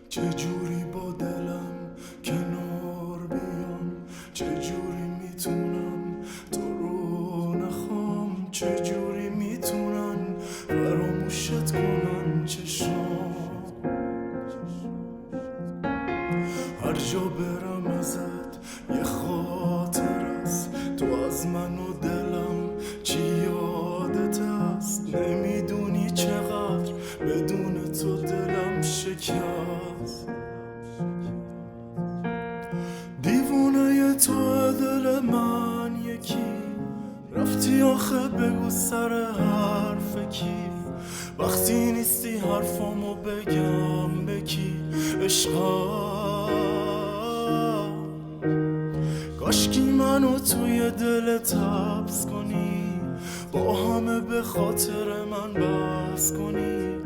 چجوری با دلم کنار بیام، چجوری میتونم تو رو نخوام، چجوری میتونن فراموشت کنن چشام. هر جا برم ازت یه خاطر است، تو از من و دلم چی یادت است. نمیدونی چقدر بدون تو دلم شکست. دیوونه تو دل من یکی، رفتی آخه بگو سر حرف کی. وقتی نیستی حرفامو بگم به کی؟ عشقم کاشکی منو توی دلت حبس کنی، با همه به خاطر من بس کنی.